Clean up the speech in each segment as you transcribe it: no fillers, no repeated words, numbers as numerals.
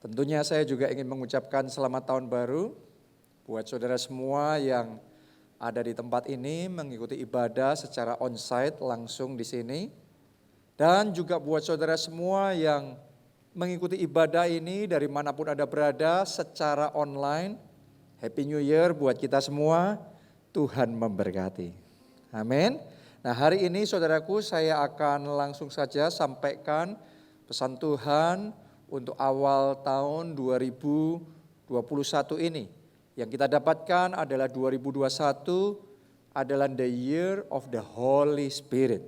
Tentunya saya juga ingin mengucapkan selamat tahun baru buat saudara semua yang ada di tempat ini mengikuti ibadah secara onsite langsung di sini. Dan juga buat saudara semua yang mengikuti ibadah ini dari manapun Anda berada secara online. Happy New Year buat kita semua, Tuhan memberkati. Amin. Nah, hari ini saudaraku saya akan langsung saja sampaikan pesan Tuhan untuk awal tahun 2021 ini. Yang kita dapatkan adalah 2021 adalah the year of the Holy Spirit.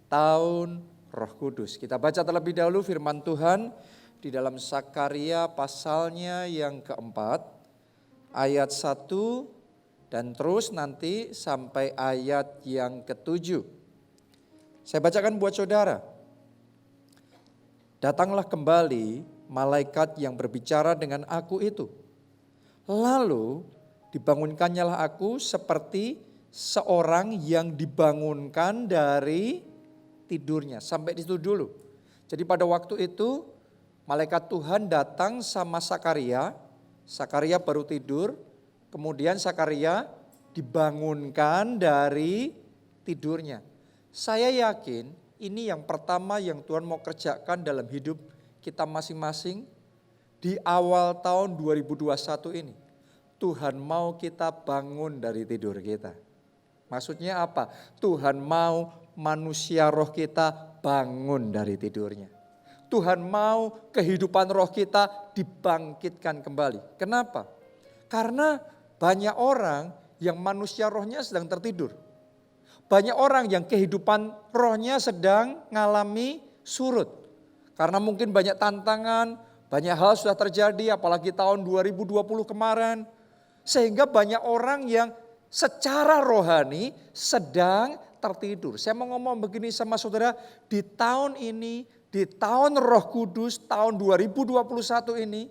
Tahun Roh Kudus. Kita baca terlebih dahulu firman Tuhan di dalam Sakaria pasalnya yang keempat. Ayat 1 dan terus nanti sampai ayat yang ke-7. Saya bacakan buat saudara. Datanglah kembali malaikat yang berbicara dengan aku itu. Lalu dibangunkannyalah aku seperti seorang yang dibangunkan dari tidurnya. Sampai di situ dulu. Jadi pada waktu itu malaikat Tuhan datang sama Sakaria. Sakaria baru tidur. Kemudian Sakaria dibangunkan dari tidurnya. Saya yakin ini yang pertama yang Tuhan mau kerjakan dalam hidup kita masing-masing di awal tahun 2021 ini. Tuhan mau kita bangun dari tidur kita. Maksudnya apa? Tuhan mau manusia roh kita bangun dari tidurnya. Tuhan mau kehidupan roh kita dibangkitkan kembali. Kenapa? Karena banyak orang yang manusia rohnya sedang tertidur. Banyak orang yang kehidupan rohnya sedang mengalami surut. Karena mungkin banyak tantangan, banyak hal sudah terjadi apalagi tahun 2020 kemarin. Sehingga banyak orang yang secara rohani sedang tertidur. Saya mau ngomong begini sama saudara, di tahun ini, di tahun Roh Kudus, tahun 2021 ini,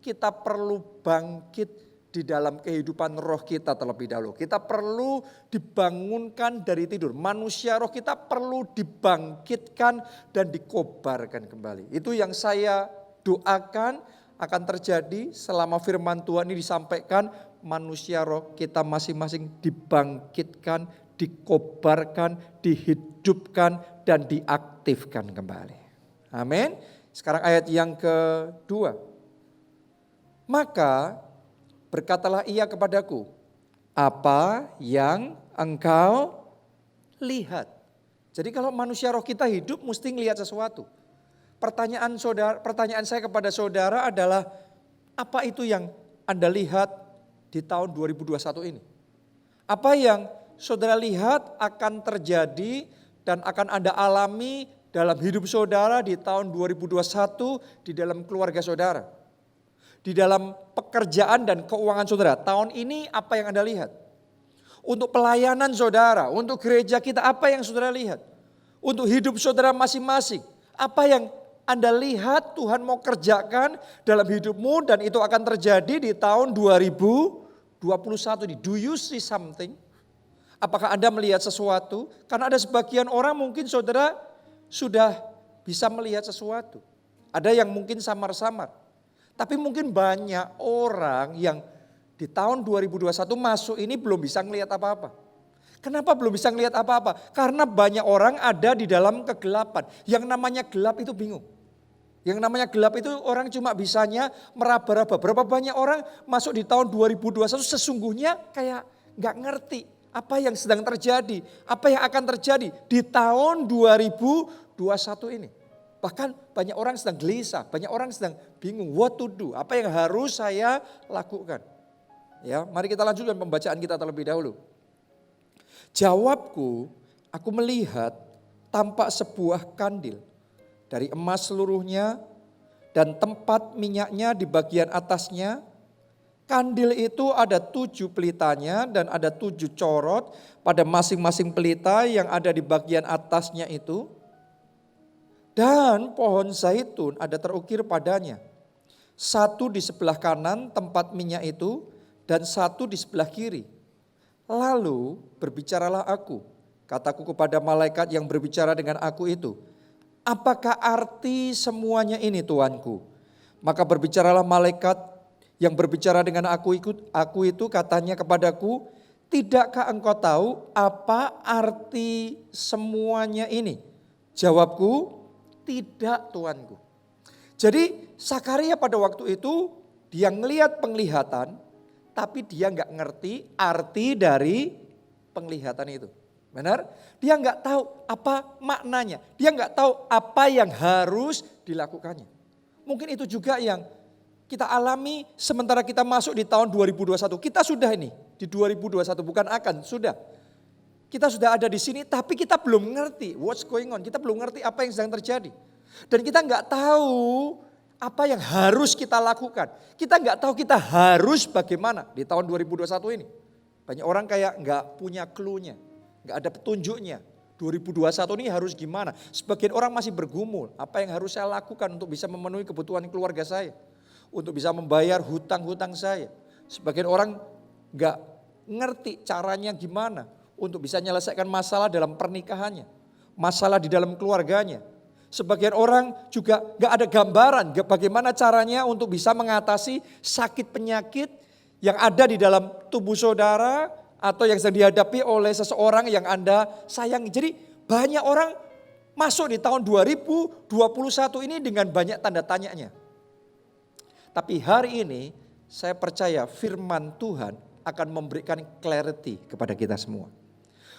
kita perlu bangkit di dalam kehidupan roh kita terlebih dahulu. Kita perlu dibangunkan dari tidur. Manusia roh kita perlu dibangkitkan dan dikobarkan kembali. Itu yang saya doakan akan terjadi selama firman Tuhan ini disampaikan. Manusia roh kita masing-masing dibangkitkan, dikobarkan, dihidupkan, dan diaktifkan kembali. Amin. Sekarang ayat yang kedua. Maka berkatalah ia kepadaku, apa yang engkau lihat? Jadi kalau manusia roh kita hidup mesti ngelihat sesuatu. Pertanyaan saya kepada saudara adalah, apa itu yang Anda lihat di tahun 2021 ini? Apa yang saudara lihat akan terjadi dan akan Anda alami dalam hidup saudara di tahun 2021 di dalam keluarga saudara? Di dalam pekerjaan dan keuangan saudara, tahun ini apa yang Anda lihat? Untuk pelayanan saudara, untuk gereja kita apa yang saudara lihat? Untuk hidup saudara masing-masing, apa yang Anda lihat Tuhan mau kerjakan dalam hidupmu dan itu akan terjadi di tahun 2021 ini. Do you see something? Apakah Anda melihat sesuatu? Karena ada sebagian orang mungkin saudara sudah bisa melihat sesuatu. Ada yang mungkin samar-samar. Tapi mungkin banyak orang yang di tahun 2021 masuk ini belum bisa ngelihat apa-apa. Kenapa belum bisa ngelihat apa-apa? Karena banyak orang ada di dalam kegelapan. Yang namanya gelap itu bingung. Yang namanya gelap itu orang cuma bisanya meraba-raba. Berapa banyak orang masuk di tahun 2021 sesungguhnya kayak gak ngerti apa yang sedang terjadi. Apa yang akan terjadi di tahun 2021 ini. Bahkan banyak orang sedang gelisah, banyak orang sedang bingung what to do, apa yang harus saya lakukan. Ya, mari kita lanjutkan pembacaan kita terlebih dahulu. Jawabku, aku melihat tampak sebuah kandil dari emas seluruhnya dan tempat minyaknya di bagian atasnya. Kandil itu ada 7 pelitanya dan ada 7 corot pada masing-masing pelita yang ada di bagian atasnya itu. Dan pohon zaitun ada terukir padanya. 1 di sebelah kanan tempat minyak itu dan 1 di sebelah kiri. Lalu berbicaralah aku, kataku kepada malaikat yang berbicara dengan aku itu. Apakah arti semuanya ini Tuanku? Maka berbicaralah malaikat yang berbicara dengan aku itu katanya kepadaku, tidakkah engkau tahu apa arti semuanya ini? Jawabku, tidak tuanku. Jadi Sakaria pada waktu itu dia ngelihat penglihatan, tapi dia nggak ngerti arti dari penglihatan itu. Benar? Dia nggak tahu apa maknanya. Dia nggak tahu apa yang harus dilakukannya. Mungkin itu juga yang kita alami sementara kita masuk di tahun 2021. Kita sudah ini di 2021, bukan akan, sudah. Kita sudah ada di sini tapi kita belum ngerti what's going on. Kita belum ngerti apa yang sedang terjadi. Dan kita nggak tahu apa yang harus kita lakukan. Kita nggak tahu kita harus bagaimana di tahun 2021 ini. Banyak orang kayak nggak punya clue-nya. Gak ada petunjuknya. 2021 ini harus gimana? Sebagian orang masih bergumul. Apa yang harus saya lakukan untuk bisa memenuhi kebutuhan keluarga saya? Untuk bisa membayar hutang-hutang saya. Sebagian orang gak ngerti caranya gimana. Untuk bisa menyelesaikan masalah dalam pernikahannya. Masalah di dalam keluarganya. Sebagian orang juga gak ada gambaran bagaimana caranya untuk bisa mengatasi sakit penyakit yang ada di dalam tubuh saudara, atau yang sedang dihadapi oleh seseorang yang Anda sayangi. Jadi banyak orang masuk di tahun 2021 ini dengan banyak tanda tanyanya. Tapi hari ini saya percaya firman Tuhan akan memberikan clarity kepada kita semua.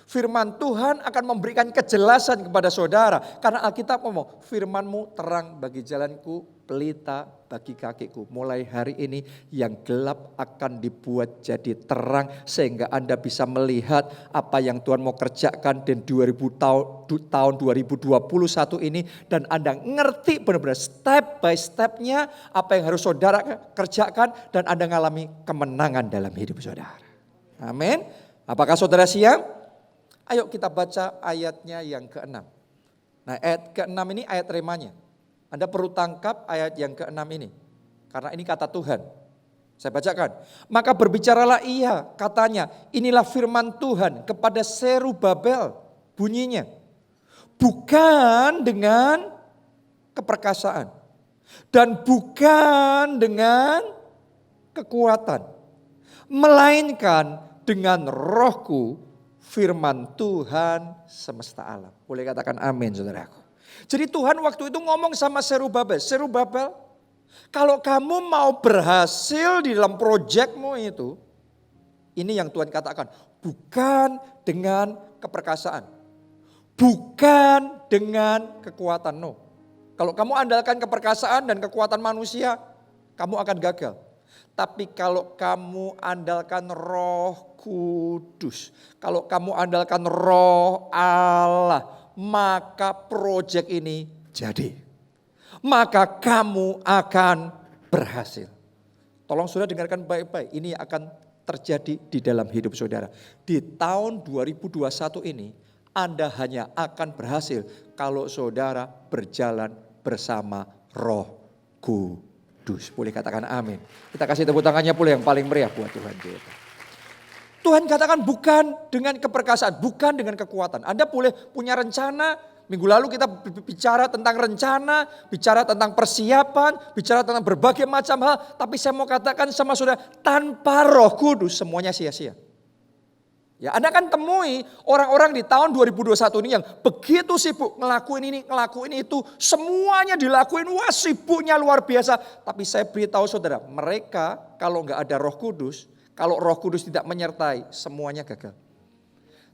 Firman Tuhan akan memberikan kejelasan kepada saudara. Karena Alkitab ngomong, firman-Mu terang bagi jalanku, pelita bagi kakiku. Mulai hari ini yang gelap akan dibuat jadi terang. Sehingga Anda bisa melihat apa yang Tuhan mau kerjakan di tahun 2021 ini. Dan Anda ngerti benar-benar step by stepnya apa yang harus saudara kerjakan. Dan Anda mengalami kemenangan dalam hidup saudara. Amin. Apakah saudara siap? Ayo kita baca ayatnya yang ke-6. Nah ayat ke-6 ini ayat remanya. Anda perlu tangkap ayat yang ke-6 ini. Karena ini kata Tuhan. Saya bacakan. Maka berbicaralah ia katanya. Inilah firman Tuhan kepada Zerubabel. Bunyinya. Bukan dengan keperkasaan. Dan bukan dengan kekuatan. Melainkan dengan rohku, firman Tuhan semesta alam. Boleh katakan amin saudaraku. Jadi Tuhan waktu itu ngomong sama Zerubabel. Zerubabel, kalau kamu mau berhasil di dalam proyekmu itu. Ini yang Tuhan katakan. Bukan dengan keperkasaan. Bukan dengan kekuatan. No. Kalau kamu andalkan keperkasaan dan kekuatan manusia, kamu akan gagal. Tapi kalau kamu andalkan Roh Kudus, kalau kamu andalkan Roh Allah, maka proyek ini jadi. Maka kamu akan berhasil. Tolong saudara dengarkan baik-baik, ini akan terjadi di dalam hidup saudara. Di tahun 2021 ini, Anda hanya akan berhasil kalau saudara berjalan bersama Roh Kudus. Boleh katakan amin. Kita kasih tepuk tangannya pula yang paling meriah buat Tuhan kita. Tuhan katakan bukan dengan keperkasaan, bukan dengan kekuatan. Anda boleh punya rencana. Minggu lalu kita bicara tentang rencana, bicara tentang persiapan, bicara tentang berbagai macam hal. Tapi saya mau katakan sama saudara, tanpa Roh Kudus semuanya sia-sia. Ya, Anda akan temui orang-orang di tahun 2021 ini yang begitu sibuk ngelakuin ini, ngelakuin itu. Semuanya dilakuin, wah sibuknya luar biasa. Tapi saya beritahu saudara, mereka kalau nggak ada Roh Kudus, kalau Roh Kudus tidak menyertai, semuanya gagal.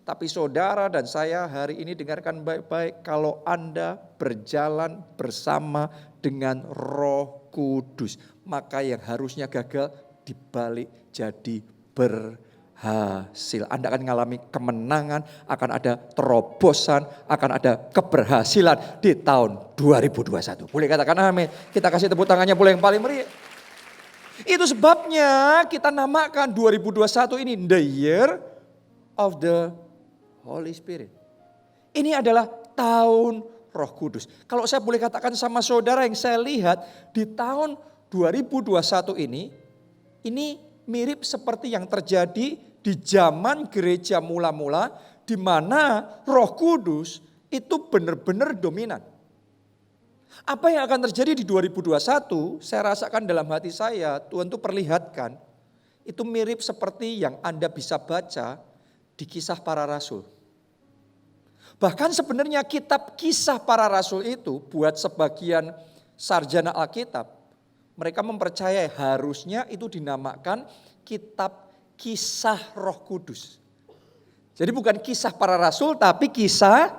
Tapi saudara dan saya hari ini dengarkan baik-baik, kalau Anda berjalan bersama dengan Roh Kudus, maka yang harusnya gagal dibalik jadi berhasil. Anda akan mengalami kemenangan, akan ada terobosan, akan ada keberhasilan di tahun 2021. Boleh katakan amin. Kita kasih tepuk tangannya boleh yang paling meriah. Itu sebabnya kita namakan 2021 ini the year of the Holy Spirit. Ini adalah tahun Roh Kudus. Kalau saya boleh katakan sama saudara yang saya lihat di tahun 2021 ini mirip seperti yang terjadi di zaman gereja mula-mula di mana Roh Kudus itu benar-benar dominan. Apa yang akan terjadi di 2021, saya rasakan dalam hati saya, Tuhan tuh perlihatkan, itu mirip seperti yang Anda bisa baca di Kisah Para Rasul. Bahkan sebenarnya kitab Kisah Para Rasul itu buat sebagian sarjana Alkitab, mereka mempercayai harusnya itu dinamakan kitab Kisah Roh Kudus. Jadi bukan Kisah Para Rasul tapi Kisah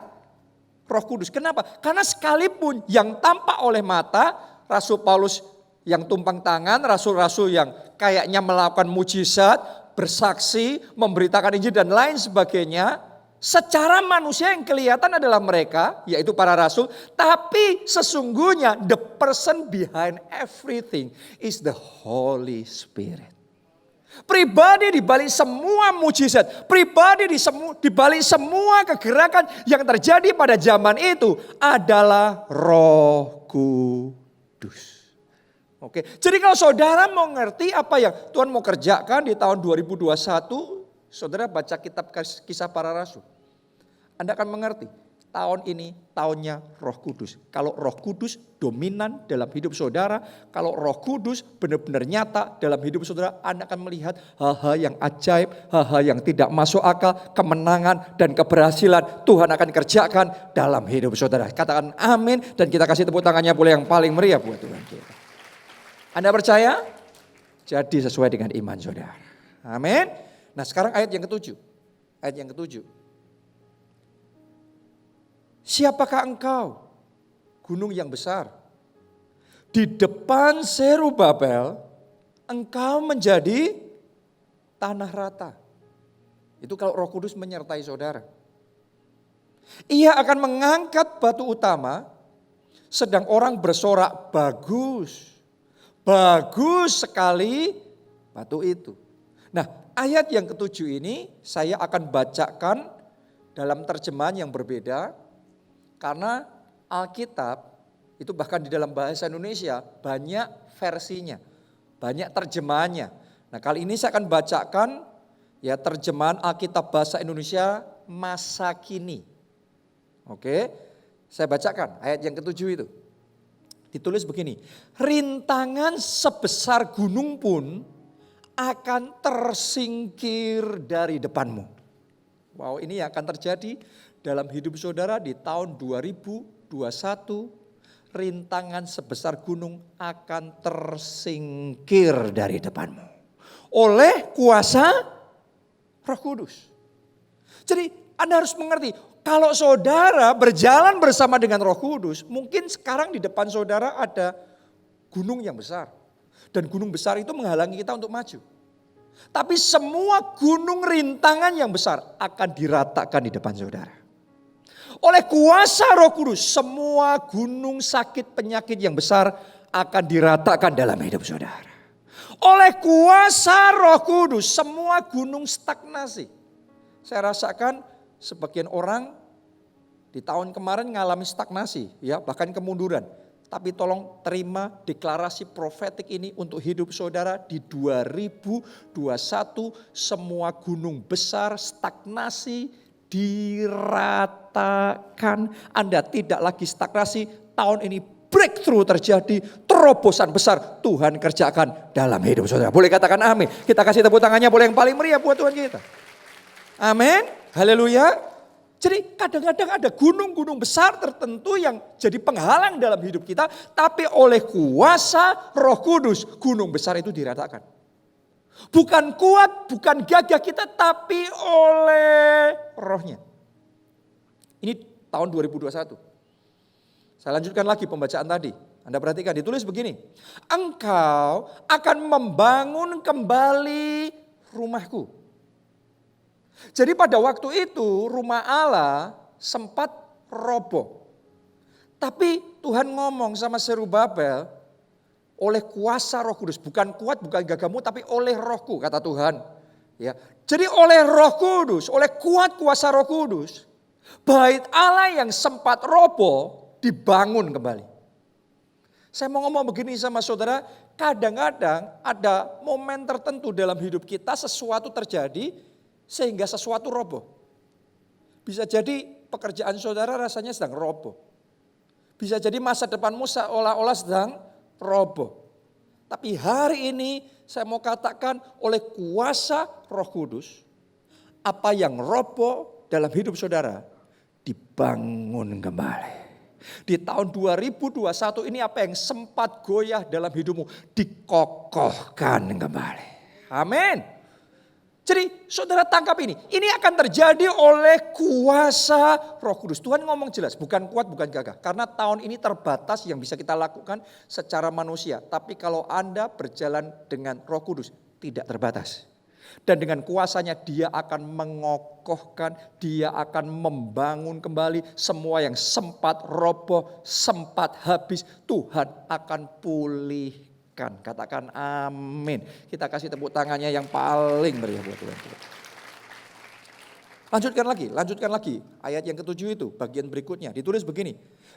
Roh Kudus. Kenapa? Karena sekalipun yang tampak oleh mata, Rasul Paulus yang tumpang tangan, rasul-rasul yang kayaknya melakukan mujizat, bersaksi, memberitakan Injil dan lain sebagainya, secara manusia yang kelihatan adalah mereka, yaitu para rasul, tapi sesungguhnya the person behind everything is the Holy Spirit. Pribadi di balik semua mujizat, pribadi di balik semua kegerakan yang terjadi pada zaman itu adalah Roh Kudus. Oke, jadi kalau saudara mau ngerti apa yang Tuhan mau kerjakan di tahun 2021, saudara baca kitab Kisah Para Rasul. Anda akan mengerti. Tahun ini tahunnya Roh Kudus. Kalau Roh Kudus dominan dalam hidup saudara, kalau Roh Kudus benar-benar nyata dalam hidup saudara, Anda akan melihat hal-hal yang ajaib, hal-hal yang tidak masuk akal, kemenangan dan keberhasilan Tuhan akan kerjakan dalam hidup saudara. Katakan amin dan kita kasih tepuk tangannya boleh yang paling meriah buat Tuhan kita. Anda percaya? Jadi sesuai dengan iman saudara. Amin. Nah sekarang ayat yang ketujuh. Ayat yang ketujuh. Siapakah engkau, gunung yang besar? Di depan Zerubabel, engkau menjadi tanah rata. Itu kalau Roh Kudus menyertai saudara. Ia akan mengangkat batu utama, sedang orang bersorak, bagus. Bagus sekali batu itu. Nah ayat yang ketujuh ini saya akan bacakan dalam terjemahan yang berbeda. Karena Alkitab itu bahkan di dalam bahasa Indonesia banyak versinya, banyak terjemahannya. Nah kali ini saya akan bacakan ya terjemahan Alkitab bahasa Indonesia masa kini. Oke, saya bacakan ayat yang ketujuh itu. Ditulis begini, rintangan sebesar gunung pun akan tersingkir dari depanmu. Wow, ini yang akan terjadi dalam hidup saudara di tahun 2021, rintangan sebesar gunung akan tersingkir dari depanmu. Oleh kuasa Roh Kudus. Jadi Anda harus mengerti, kalau saudara berjalan bersama dengan Roh Kudus, mungkin sekarang di depan saudara ada gunung yang besar. Dan gunung besar itu menghalangi kita untuk maju. Tapi semua gunung rintangan yang besar akan diratakan di depan saudara. Oleh kuasa Roh Kudus, semua gunung sakit penyakit yang besar akan diratakan dalam hidup saudara. Oleh kuasa Roh Kudus, semua gunung stagnasi. Saya rasakan sebagian orang di tahun kemarin mengalami stagnasi, ya bahkan kemunduran. Tapi tolong terima deklarasi profetik ini untuk hidup saudara di 2021, semua gunung besar stagnasi diratakan. Anda tidak lagi stagnasi, tahun ini breakthrough terjadi, terobosan besar Tuhan kerjakan dalam hidup saudara. Boleh katakan amin. Kita kasih tepuk tangannya boleh yang paling meriah buat Tuhan kita. Amin, haleluya. Jadi kadang-kadang ada gunung-gunung besar tertentu yang jadi penghalang dalam hidup kita. Tapi oleh kuasa Roh Kudus, gunung besar itu diratakan. Bukan kuat, bukan gagah kita, tapi oleh rohnya. Ini tahun 2021. Saya lanjutkan lagi pembacaan tadi. Anda perhatikan, ditulis begini. Engkau akan membangun kembali rumahku. Jadi pada waktu itu rumah Allah sempat roboh. Tapi Tuhan ngomong sama Zerubabel, oleh kuasa Roh Kudus, bukan kuat, bukan gagahmu, tapi oleh Rohku, kata Tuhan. Ya, jadi oleh Roh Kudus, oleh kuat kuasa Roh Kudus, bait Allah yang sempat roboh dibangun kembali. Saya mau ngomong begini sama saudara, kadang-kadang ada momen tertentu dalam hidup kita sesuatu terjadi sehingga sesuatu roboh. Bisa jadi pekerjaan saudara rasanya sedang roboh. Bisa jadi masa depanmu seolah-olah sedang roboh. Tapi hari ini saya mau katakan oleh kuasa Roh Kudus, apa yang roboh dalam hidup saudara dibangun kembali. Di tahun 2021 ini apa yang sempat goyah dalam hidupmu dikokohkan kembali. Amin. Jadi saudara tangkap ini. Ini akan terjadi oleh kuasa Roh Kudus. Tuhan ngomong jelas, bukan kuat, bukan gagah. Karena tahun ini terbatas yang bisa kita lakukan secara manusia. Tapi kalau Anda berjalan dengan Roh Kudus, tidak terbatas. Dan dengan kuasanya dia akan mengokohkan, dia akan membangun kembali semua yang sempat roboh, sempat habis. Tuhan akan pulihkan. Katakan amin. Kita kasih tepuk tangannya yang paling meriah buat Tuhan. Lanjutkan lagi. Ayat yang ke-7 itu, bagian berikutnya. Ditulis begini.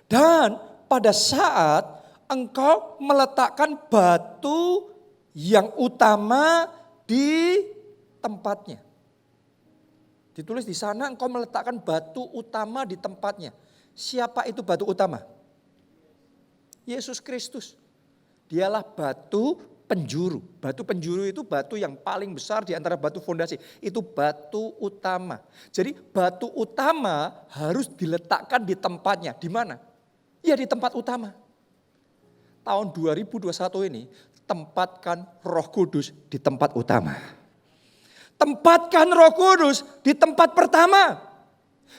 Dan pada saat engkau meletakkan batu yang utama di tempatnya. Ditulis di sana engkau meletakkan batu utama di tempatnya. Siapa itu batu utama? Yesus Kristus. Dialah batu penjuru. Batu penjuru itu batu yang paling besar di antara batu fondasi. Itu batu utama. Jadi batu utama harus diletakkan di tempatnya. Di mana? Ya di tempat utama. Tahun 2021 ini tempatkan Roh Kudus di tempat utama. Tempatkan Roh Kudus di tempat pertama.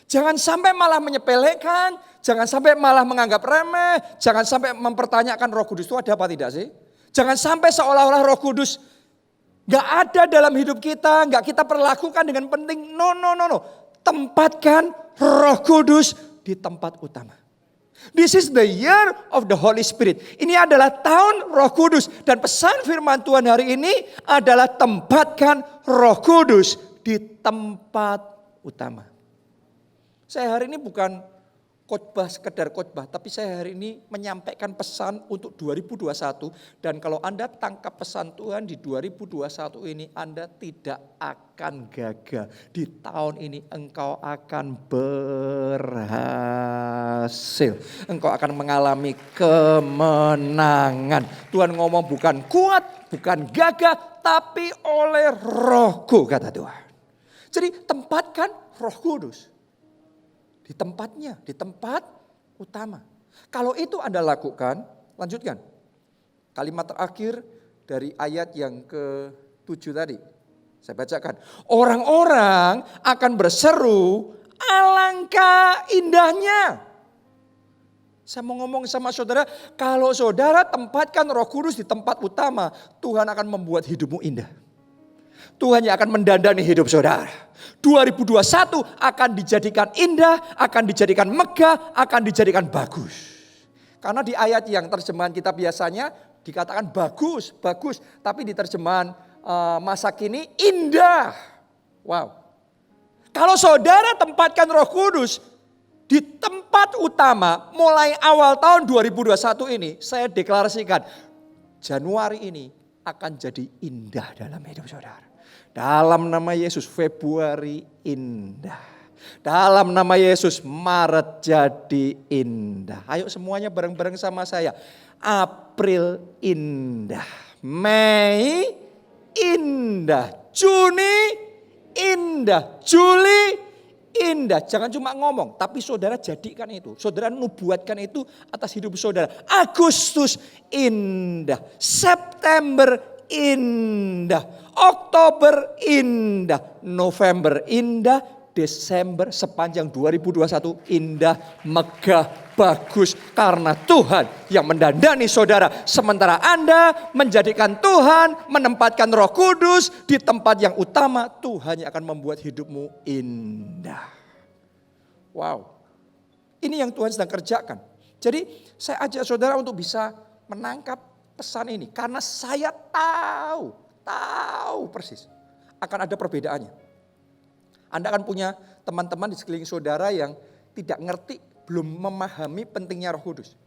Jangan sampai malah menyepelekan, jangan sampai malah menganggap remeh, jangan sampai mempertanyakan Roh Kudus itu ada apa tidak sih? Jangan sampai seolah-olah Roh Kudus gak ada dalam hidup kita, gak kita perlakukan dengan penting. No. Tempatkan Roh Kudus di tempat utama. This is the year of the Holy Spirit. Ini adalah tahun Roh Kudus. Dan pesan firman Tuhan hari ini adalah tempatkan Roh Kudus di tempat utama. Saya hari ini bukan khotbah sekedar khotbah, tapi saya hari ini menyampaikan pesan untuk 2021. Dan kalau Anda tangkap pesan Tuhan di 2021 ini, Anda tidak akan gagal. Di tahun ini engkau akan berhasil. Engkau akan mengalami kemenangan. Tuhan ngomong bukan kuat, bukan gagah, tapi oleh Rohku, kata Tuhan. Jadi tempatkan Roh Kudus di tempatnya, di tempat utama. Kalau itu Anda lakukan, lanjutkan. Kalimat terakhir dari ayat yang ke-7 tadi. Saya bacakan. Orang-orang akan berseru, alangkah indahnya. Saya mau ngomong sama saudara, kalau saudara tempatkan Roh Kudus di tempat utama, Tuhan akan membuat hidupmu indah. Tuhan yang akan mendandani hidup saudara. 2021 akan dijadikan indah, akan dijadikan megah, akan dijadikan bagus. Karena di ayat yang terjemahan kita biasanya dikatakan bagus. Tapi di terjemahan masa kini indah. Wow. Kalau saudara tempatkan Roh Kudus di tempat utama mulai awal tahun 2021 ini, saya deklarasikan Januari ini akan jadi indah dalam hidup saudara. Dalam nama Yesus, Februari indah. Dalam nama Yesus, Maret jadi indah. Ayo semuanya bareng-bareng sama saya. April indah. Mei indah. Juni indah. Juli indah. Jangan cuma ngomong, tapi saudara jadikan itu. Saudara nubuatkan itu atas hidup saudara. Agustus indah. September indah. Oktober indah, November indah, Desember sepanjang 2021 indah, megah, bagus. Karena Tuhan yang mendandani saudara. Sementara Anda menjadikan Tuhan, menempatkan Roh Kudus di tempat yang utama, Tuhan yang akan membuat hidupmu indah. Wow, ini yang Tuhan sedang kerjakan. Jadi saya ajak saudara untuk bisa menangkap pesan ini. Karena saya tahu persis akan ada perbedaannya. Anda akan punya teman-teman di sekeliling saudara yang tidak ngerti, belum memahami pentingnya Roh Kudus.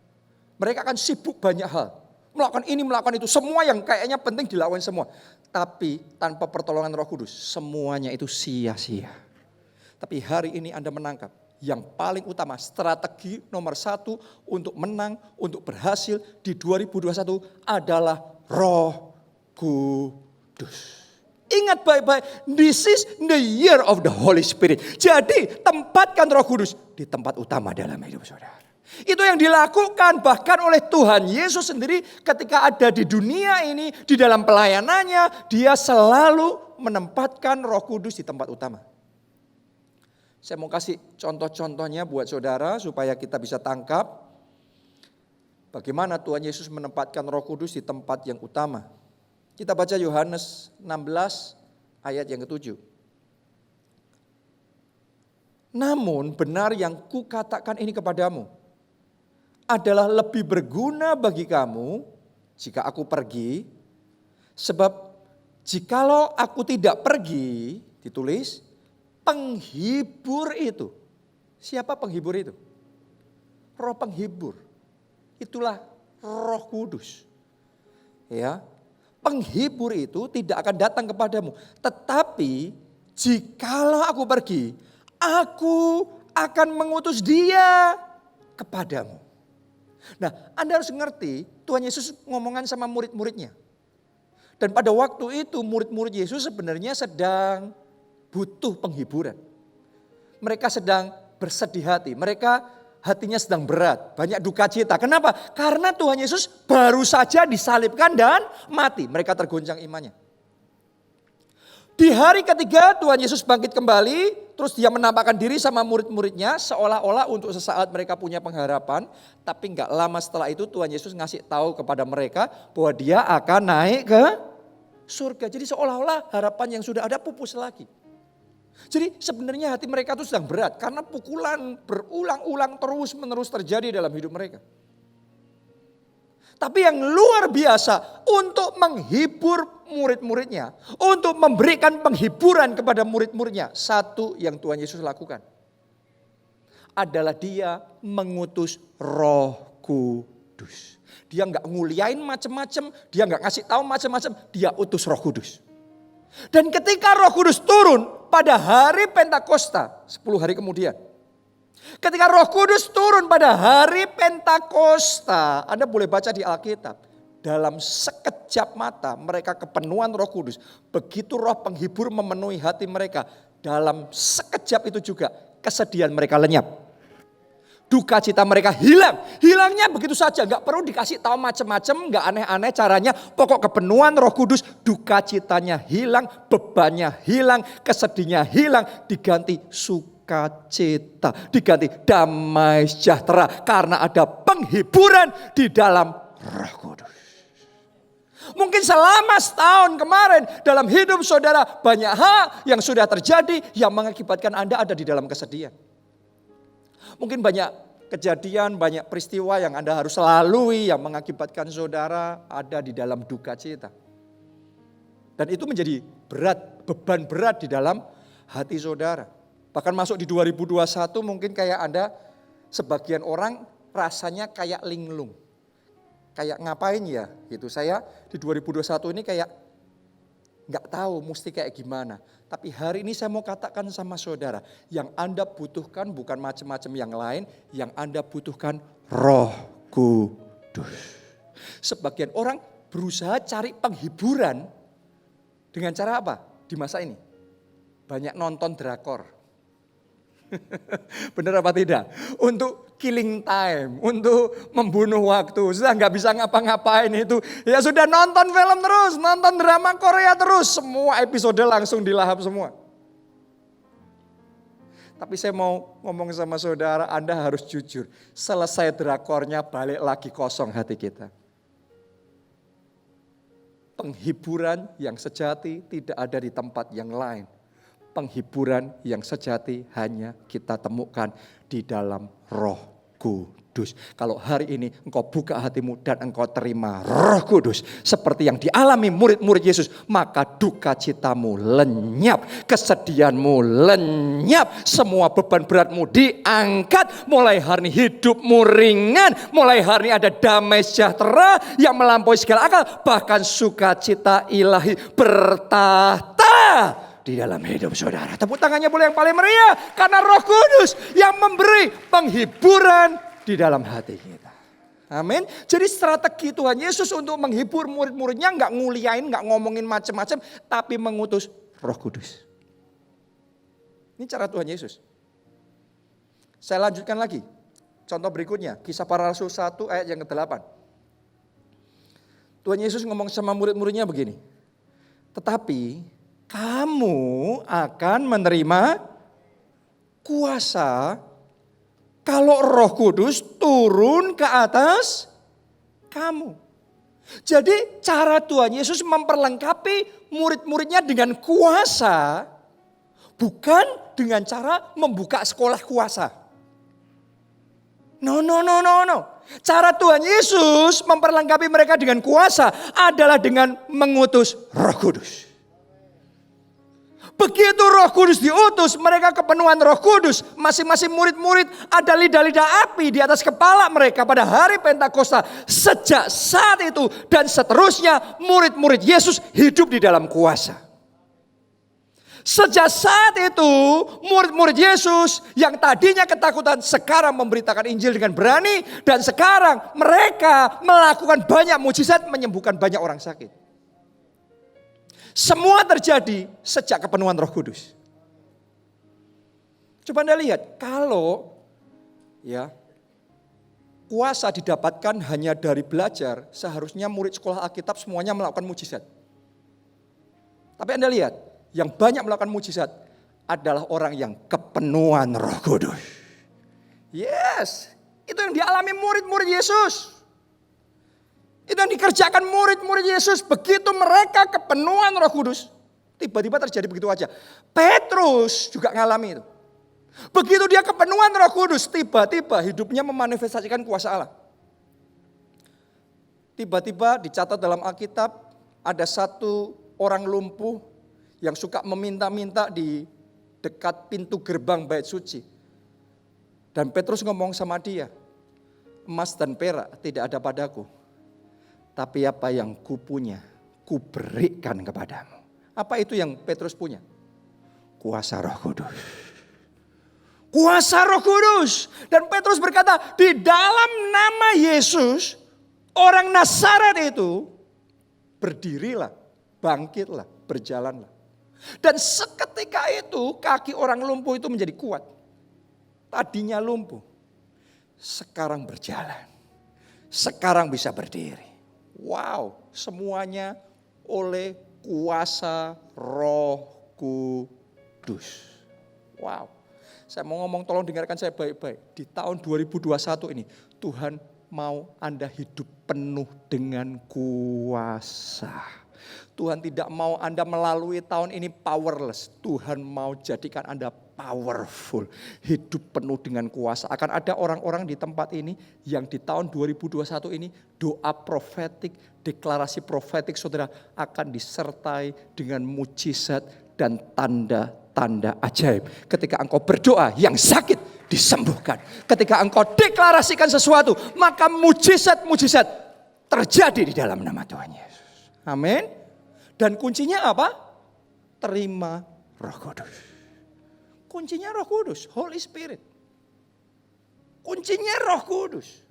Mereka akan sibuk banyak hal. Melakukan ini, melakukan itu. Semua yang kayaknya penting dilakukan semua. Tapi tanpa pertolongan Roh Kudus, semuanya itu sia-sia. Tapi hari ini Anda menangkap. yang paling utama, strategi nomor 1 untuk menang, untuk berhasil di 2021 adalah Roh Kudus. Ingat baik-baik, this is the year of the Holy Spirit. Jadi tempatkan Roh Kudus di tempat utama dalam hidup saudara. Itu yang dilakukan bahkan oleh Tuhan Yesus sendiri ketika ada di dunia ini, di dalam pelayanannya, dia selalu menempatkan Roh Kudus di tempat utama. Saya mau kasih contoh-contohnya buat saudara supaya kita bisa tangkap bagaimana Tuhan Yesus menempatkan Roh Kudus di tempat yang utama. Kita baca Yohanes 16 ayat yang ke-7. Namun benar yang kukatakan ini kepadamu adalah lebih berguna bagi kamu jika aku pergi. Sebab jikalau aku tidak pergi, ditulis, penghibur itu. Siapa penghibur itu? Roh penghibur. Itulah Roh Kudus. Ya. Penghibur itu tidak akan datang kepadamu. Tetapi jikalau aku pergi, aku akan mengutus dia kepadamu. Nah, Anda harus mengerti, Tuhan Yesus ngomongan sama murid-muridnya. Dan pada waktu itu murid-murid Yesus sebenarnya sedang butuh penghiburan. Mereka sedang bersedih hati. Mereka hatinya sedang berat. Banyak duka cita. Kenapa? Karena Tuhan Yesus baru saja disalibkan dan mati. Mereka tergoncang imannya. Di hari ketiga Tuhan Yesus bangkit kembali. Terus dia menampakkan diri sama murid-muridnya. Seolah-olah untuk sesaat mereka punya pengharapan. Tapi gak lama setelah itu Tuhan Yesus ngasih tahu kepada mereka bahwa dia akan naik ke surga. Jadi seolah-olah harapan yang sudah ada pupus lagi. Jadi sebenarnya hati mereka itu sedang berat karena pukulan berulang-ulang terus-menerus terjadi dalam hidup mereka. Tapi yang luar biasa untuk menghibur murid-muridnya, untuk memberikan penghiburan kepada murid-muridnya, satu yang Tuhan Yesus lakukan adalah dia mengutus Roh Kudus. Dia nggak nguliain macam-macam, dia nggak ngasih tahu macam-macam, dia utus Roh Kudus. Dan ketika Roh Kudus turun pada hari Pentakosta, 10 hari kemudian. Ketika Roh Kudus turun pada hari Pentakosta, Anda boleh baca di Alkitab. Dalam sekejap mata mereka kepenuhan Roh Kudus. Begitu roh penghibur memenuhi hati mereka. Dalam sekejap itu juga kesedihan mereka lenyap. Duka cita mereka hilang. Hilangnya begitu saja. Gak perlu dikasih tahu macam-macam. Gak aneh-aneh caranya. Pokok kepenuhan Roh Kudus. Duka citanya hilang. Bebannya hilang. Kesedihnya hilang. Diganti sukacita. Diganti damai sejahtera. Karena ada penghiburan di dalam Roh Kudus. Mungkin selama setahun kemarin dalam hidup saudara. Banyak hal yang sudah terjadi. Yang mengakibatkan Anda ada di dalam kesedihan. Mungkin banyak kejadian, banyak peristiwa yang Anda harus lalui yang mengakibatkan saudara ada di dalam duka cita. Dan itu menjadi berat, beban berat di dalam hati saudara. Bahkan masuk di 2021 mungkin kayak Anda, sebagian orang rasanya kayak linglung. Kayak ngapain ya gitu. Saya di 2021 ini kayak nggak tahu mesti kayak gimana. Tapi hari ini saya mau katakan sama saudara, yang Anda butuhkan bukan macam-macam yang lain, yang Anda butuhkan Roh Kudus. Sebagian orang berusaha cari penghiburan dengan cara apa di masa ini? Banyak nonton drakor. Benar apa tidak? Untuk killing time, untuk membunuh waktu. Sudah nggak bisa ngapa-ngapain itu. Ya sudah nonton film terus, nonton drama Korea terus. Semua episode langsung dilahap semua. Tapi saya mau ngomong sama saudara, Anda harus jujur. Selesai drakornya balik lagi kosong hati kita. Penghiburan yang sejati tidak ada di tempat yang lain. Penghiburan yang sejati hanya kita temukan di dalam Roh Kudus. Kalau hari ini engkau buka hatimu dan engkau terima Roh Kudus seperti yang dialami murid-murid Yesus, maka duka citamu lenyap, kesedihanmu lenyap, semua beban beratmu diangkat. Mulai hari ini hidupmu ringan, mulai hari ini ada damai sejahtera yang melampaui segala akal, bahkan sukacita ilahi bertahta di di dalam hidup saudara. Tepuk tangannya boleh yang paling meriah. Karena Roh Kudus yang memberi penghiburan di dalam hati kita. Amin. Jadi strategi Tuhan Yesus untuk menghibur murid-muridnya nggak nguliain, nggak ngomongin macam-macam, tapi mengutus Roh Kudus. Ini cara Tuhan Yesus. Saya lanjutkan lagi. Contoh berikutnya, Kisah Para Rasul 1 ayat yang ke-8. Tuhan Yesus ngomong sama murid-muridnya begini. Tetapi kamu akan menerima kuasa kalau Roh Kudus turun ke atas kamu. Jadi cara Tuhan Yesus memperlengkapi murid-muridnya dengan kuasa, bukan dengan cara membuka sekolah kuasa. No. Cara Tuhan Yesus memperlengkapi mereka dengan kuasa adalah dengan mengutus Roh Kudus. Begitu Roh Kudus diutus, mereka kepenuhan Roh Kudus. Masing-masing murid-murid ada lidah-lidah api di atas kepala mereka pada hari Pentakosta. Sejak saat itu dan seterusnya murid-murid Yesus hidup di dalam kuasa. Sejak saat itu murid-murid Yesus yang tadinya ketakutan sekarang memberitakan Injil dengan berani. Dan sekarang mereka melakukan banyak mujizat, menyembuhkan banyak orang sakit. Semua terjadi sejak kepenuhan Roh Kudus. Coba Anda lihat, kalau kuasa didapatkan hanya dari belajar, seharusnya murid sekolah Alkitab semuanya melakukan mujizat. Tapi Anda lihat, yang banyak melakukan mujizat adalah orang yang kepenuhan Roh Kudus. Yes, itu yang dialami murid-murid Yesus. Itu yang dikerjakan murid-murid Yesus. Begitu mereka kepenuhan Roh Kudus, tiba-tiba terjadi begitu aja. Petrus juga ngalami itu. Begitu dia kepenuhan Roh Kudus, tiba-tiba hidupnya memanifestasikan kuasa Allah. Tiba-tiba dicatat dalam Alkitab ada satu orang lumpuh yang suka meminta-minta di dekat pintu gerbang bait suci. Dan Petrus ngomong sama dia, emas dan perak tidak ada padaku, tapi apa yang kupunya, kuberikan kepadamu. Apa itu yang Petrus punya? Kuasa Roh Kudus. Kuasa Roh Kudus. Dan Petrus berkata, di dalam nama Yesus, orang Nazaret itu, berdirilah, bangkitlah, berjalanlah. Dan seketika itu kaki orang lumpuh itu menjadi kuat. Tadinya lumpuh, sekarang berjalan. Sekarang bisa berdiri. Wow, semuanya oleh kuasa Roh Kudus. Wow, saya mau ngomong, tolong dengarkan saya baik-baik. Di tahun 2021 ini Tuhan mau Anda hidup penuh dengan kuasa. Tuhan tidak mau Anda melalui tahun ini powerless. Tuhan mau jadikan Anda powerful. Hidup penuh dengan kuasa. Akan ada orang-orang di tempat ini yang di tahun 2021 ini doa profetik, deklarasi profetik saudara akan disertai dengan mujizat dan tanda-tanda ajaib. Ketika engkau berdoa, yang sakit disembuhkan. Ketika engkau deklarasikan sesuatu, maka mujizat-mujizat terjadi di dalam nama Tuhan Yesus. Amin. Dan kuncinya apa? Terima Roh Kudus. Kuncinya Roh Kudus, Holy Spirit. Kuncinya Roh Kudus.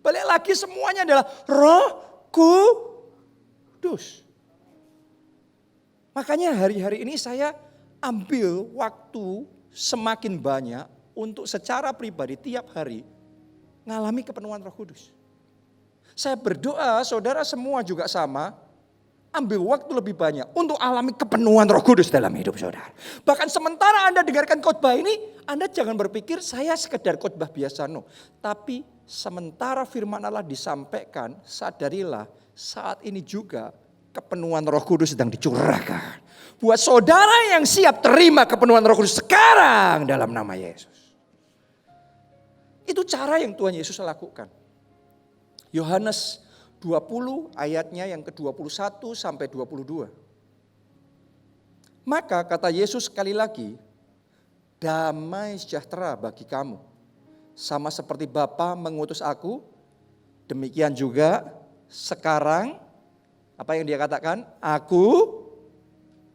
Balik lagi semuanya adalah Roh Kudus. Makanya hari-hari ini saya ambil waktu semakin banyak untuk secara pribadi tiap hari ngalami kepenuhan Roh Kudus. Saya berdoa, saudara semua juga sama. Ambil waktu lebih banyak untuk alami kepenuhan Roh Kudus dalam hidup saudara. Bahkan sementara Anda dengarkan khotbah ini, Anda jangan berpikir saya sekedar khotbah biasa, no. Tapi sementara firman Allah disampaikan, sadarilah saat ini juga kepenuhan Roh Kudus sedang dicurahkan. Buat saudara yang siap terima kepenuhan Roh Kudus sekarang dalam nama Yesus. Itu cara yang Tuhan Yesus lakukan. Yohanes 20 ayatnya yang ke-21 sampai 22. Maka kata Yesus sekali lagi, damai sejahtera bagi kamu. Sama seperti Bapa mengutus aku, demikian juga sekarang, apa yang dia katakan? Aku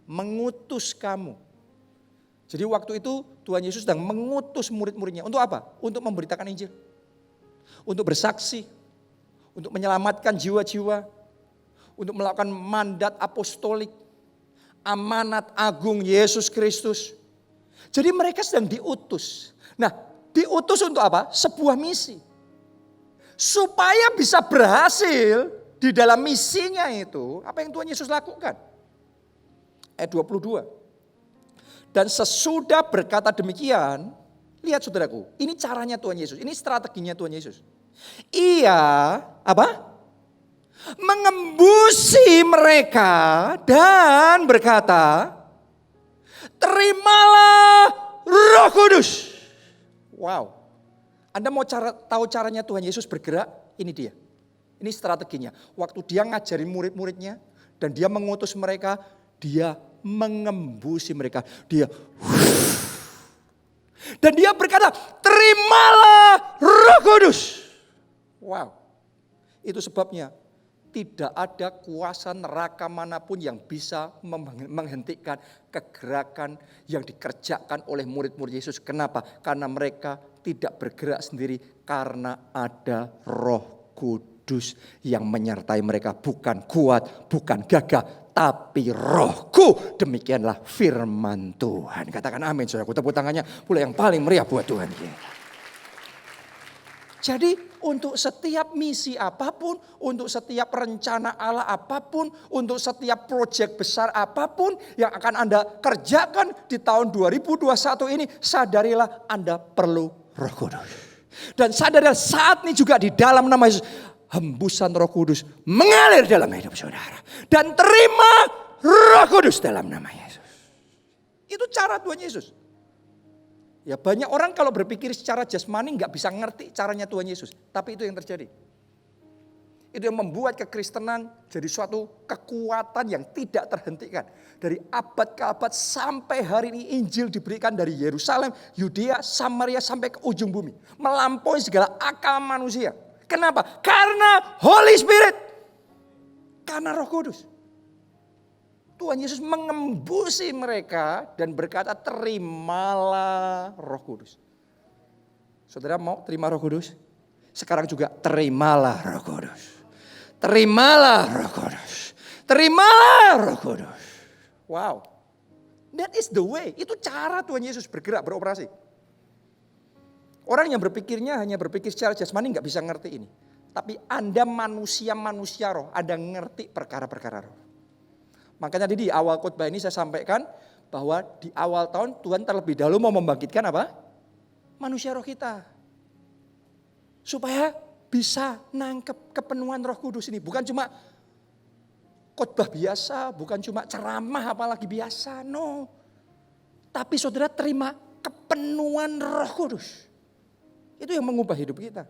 mengutus kamu. Jadi waktu itu Tuhan Yesus sedang mengutus murid-muridnya. Untuk apa? Untuk memberitakan Injil. Untuk bersaksi. Untuk menyelamatkan jiwa-jiwa. Untuk melakukan mandat apostolik. Amanat agung Yesus Kristus. Jadi mereka sedang diutus. Nah, diutus untuk apa? Sebuah misi. Supaya bisa berhasil di dalam misinya itu. Apa yang Tuhan Yesus lakukan? Ayat 22. Dan sesudah berkata demikian, lihat saudaraku, ini caranya Tuhan Yesus, ini strateginya Tuhan Yesus. Ia apa? Mengembusi mereka dan berkata, terimalah Roh Kudus. Wow. Anda mau tahu caranya Tuhan Yesus bergerak? Ini dia. Ini strateginya. Waktu dia ngajarin murid-muridnya dan dia mengutus mereka, dia mengembusi mereka. Dan dia berkata, terimalah Roh Kudus. Wow. Itu sebabnya tidak ada kuasa neraka manapun yang bisa menghentikan kegerakan yang dikerjakan oleh murid-murid Yesus. Kenapa? Karena mereka tidak bergerak sendiri karena ada Roh Kudus yang menyertai mereka. Bukan kuat, bukan gagah, tapi Rohku. Demikianlah firman Tuhan. Katakan amin, saudaraku. Tepuk tangannya pula yang paling meriah buat Tuhan. Jadi untuk setiap misi apapun, untuk setiap rencana Allah apapun, untuk setiap proyek besar apapun yang akan Anda kerjakan di tahun 2021 ini, sadarilah Anda perlu Roh Kudus. Dan sadarilah saat ini juga di dalam nama Yesus, hembusan Roh Kudus mengalir dalam hidup saudara. Dan terima Roh Kudus dalam nama Yesus. Itu cara Tuhan Yesus. Ya banyak orang kalau berpikir secara jasmani nggak bisa ngerti caranya Tuhan Yesus. Tapi itu yang terjadi. Itu yang membuat kekristenan jadi suatu kekuatan yang tidak terhentikan. Dari abad ke abad sampai hari ini Injil diberikan dari Yerusalem, Yudea, Samaria sampai ke ujung bumi. Melampaui segala akal manusia. Kenapa? Karena Holy Spirit. Karena Roh Kudus. Tuhan Yesus mengembusi mereka dan berkata, terimalah Roh Kudus. Saudara mau terima Roh Kudus? Sekarang juga terimalah Roh Kudus. Terimalah Roh Kudus. Terimalah Roh Kudus. Wow. That is the way. Itu cara Tuhan Yesus bergerak, beroperasi. Orang yang berpikirnya hanya berpikir secara jasmani nggak bisa ngerti ini. Tapi Anda manusia roh, Anda ngerti perkara-perkara roh. Makanya di awal khotbah ini saya sampaikan bahwa di awal tahun Tuhan terlebih dahulu mau membangkitkan apa? Manusia roh kita. Supaya bisa nangkep kepenuhan Roh Kudus ini. Bukan cuma khotbah biasa, bukan cuma ceramah apalagi biasa. No. Tapi saudara terima kepenuhan Roh Kudus. Itu yang mengubah hidup kita.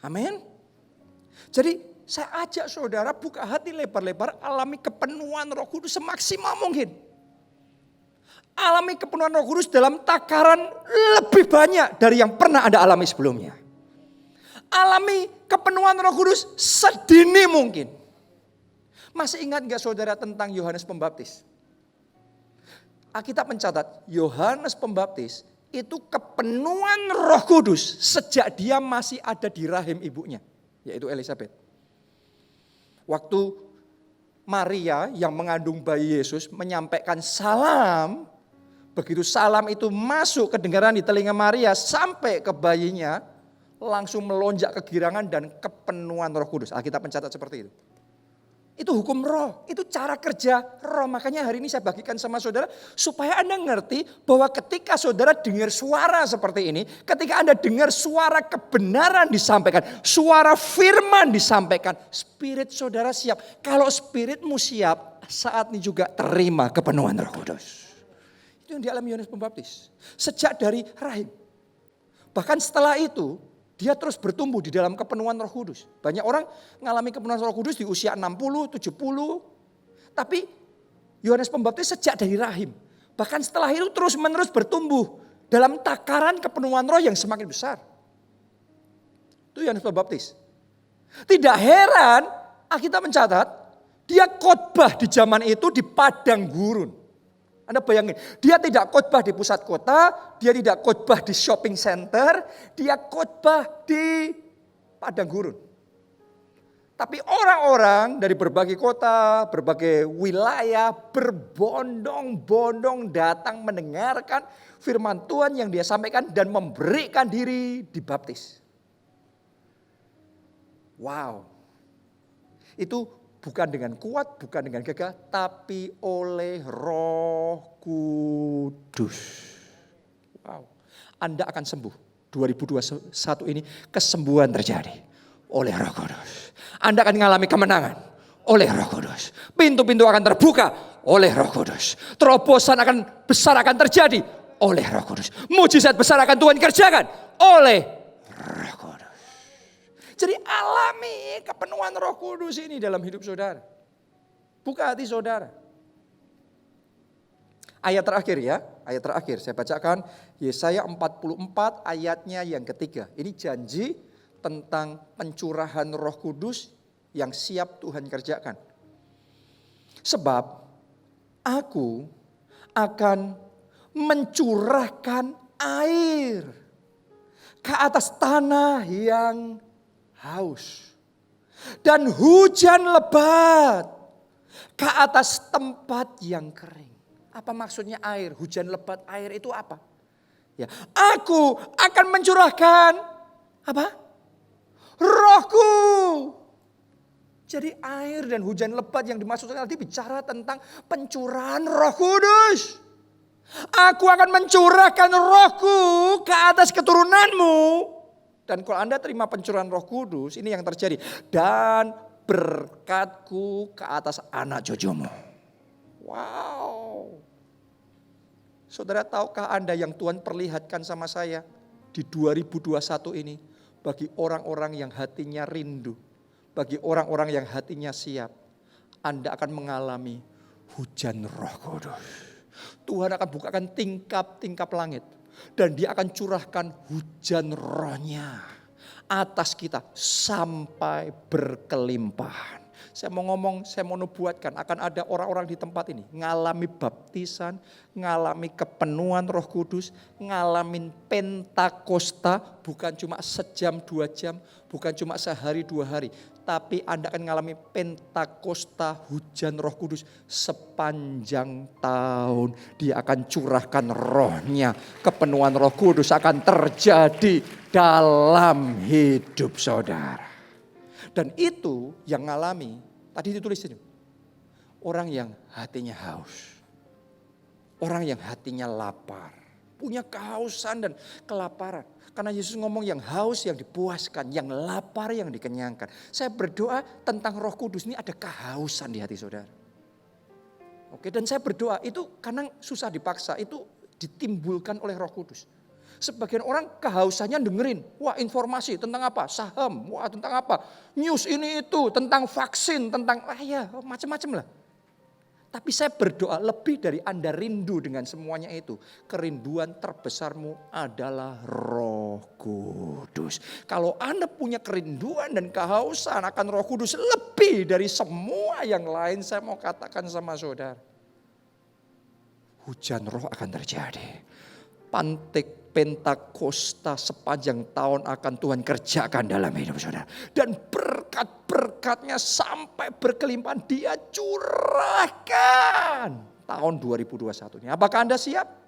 Amin. Jadi saya ajak saudara buka hati lebar-lebar, alami kepenuhan Roh Kudus semaksimal mungkin. Alami kepenuhan Roh Kudus dalam takaran lebih banyak dari yang pernah Anda alami sebelumnya. Alami kepenuhan Roh Kudus sedini mungkin. Masih ingat gak saudara tentang Yohanes Pembaptis? Alkitab mencatat Yohanes Pembaptis itu kepenuhan Roh Kudus sejak dia masih ada di rahim ibunya, yaitu Elisabeth. Waktu Maria yang mengandung bayi Yesus menyampaikan salam, begitu salam itu masuk kedengaran di telinga Maria sampai ke bayinya, langsung melonjak kegirangan dan kepenuhan Roh Kudus. Alkitab mencatat seperti itu. Itu hukum roh, itu cara kerja roh. Makanya hari ini saya bagikan sama saudara supaya Anda ngerti bahwa ketika saudara dengar suara seperti ini, ketika Anda dengar suara kebenaran disampaikan, suara firman disampaikan, spirit saudara siap. Kalau spiritmu siap, saat ini juga terima kepenuhan Roh Kudus. Itu yang dialami Yohanes Pembaptis. Sejak dari rahim. Bahkan setelah itu, dia terus bertumbuh di dalam kepenuhan Roh Kudus. Banyak orang mengalami kepenuhan Roh Kudus di usia 60, 70. Tapi Yohanes Pembaptis sejak dari rahim. Bahkan setelah itu terus menerus bertumbuh dalam takaran kepenuhan roh yang semakin besar. Itu Yohanes Pembaptis. Tidak heran Alkitab mencatat dia khotbah di zaman itu di padang gurun. Anda bayangin, dia tidak khotbah di pusat kota, dia tidak khotbah di shopping center, dia khotbah di padang gurun. Tapi orang-orang dari berbagai kota, berbagai wilayah berbondong-bondong datang mendengarkan firman Tuhan yang dia sampaikan dan memberikan diri dibaptis. Wow. Itu bukan dengan kuat, bukan dengan gagah, tapi oleh Roh Kudus. Wow. Anda akan sembuh. 2021 ini kesembuhan terjadi oleh Roh Kudus. Anda akan mengalami kemenangan oleh Roh Kudus. Pintu-pintu akan terbuka oleh Roh Kudus. Terobosan besar akan terjadi oleh Roh Kudus. Mujizat besar akan Tuhan kerjakan oleh Roh Kudus. Jadi alami kepenuhan Roh Kudus ini dalam hidup saudara. Buka hati saudara. Ayat terakhir ya, ayat terakhir saya bacakan Yesaya 44 ayatnya yang ketiga. Ini janji tentang pencurahan Roh Kudus yang siap Tuhan kerjakan. Sebab aku akan mencurahkan air ke atas tanah yang haus dan hujan lebat ke atas tempat yang kering. Apa maksudnya air? Hujan lebat, air itu apa? Ya, aku akan mencurahkan apa? Rohku. Jadi air dan hujan lebat yang dimaksudkan tadi bicara tentang pencurahan Roh Kudus. Aku akan mencurahkan Rohku ke atas keturunanmu. Dan kalau Anda terima pencurahan Roh Kudus, ini yang terjadi. Dan berkatku ke atas anak cucumu. Wow. Saudara, tahukah Anda yang Tuhan perlihatkan sama saya di 2021 ini? Bagi orang-orang yang hatinya rindu, bagi orang-orang yang hatinya siap, Anda akan mengalami hujan Roh Kudus. Tuhan akan bukakan tingkap-tingkap langit. Dan dia akan curahkan hujan rohnya atas kita sampai berkelimpahan. Saya mau ngomong, saya mau nubuatkan akan ada orang-orang di tempat ini. Ngalami baptisan, ngalami kepenuhan Roh Kudus, ngalamin Pentakosta. Bukan cuma sejam 2 jam, bukan cuma sehari 2 hari. Tapi Anda akan mengalami Pentakosta hujan Roh Kudus sepanjang tahun. Dia akan curahkan rohnya. Kepenuhan Roh Kudus akan terjadi dalam hidup saudara. Dan itu yang ngalami, tadi ditulis ini. Orang yang hatinya haus. Orang yang hatinya lapar. Punya kehausan dan kelaparan. Karena Yesus ngomong yang haus yang dipuaskan, yang lapar yang dikenyangkan. Saya berdoa tentang Roh Kudus ini ada kehausan di hati saudara. Oke, dan saya berdoa itu karena susah dipaksa, itu ditimbulkan oleh Roh Kudus. Sebagian orang kehausannya dengerin, wah informasi tentang apa? Saham, wah tentang apa? News ini itu, tentang vaksin, tentang macam-macam lah. Tapi saya berdoa lebih dari Anda rindu dengan semuanya itu. Kerinduan terbesarmu adalah Roh Kudus. Kalau Anda punya kerinduan dan kehausan akan Roh Kudus lebih dari semua yang lain, saya mau katakan sama saudara. Hujan roh akan terjadi. Pantik Pentakosta sepanjang tahun akan Tuhan kerjakan dalam hidup saudara. Dan berkat-berkatnya sampai berkelimpahan dia curahkan tahun 2021 ini. Apakah Anda siap?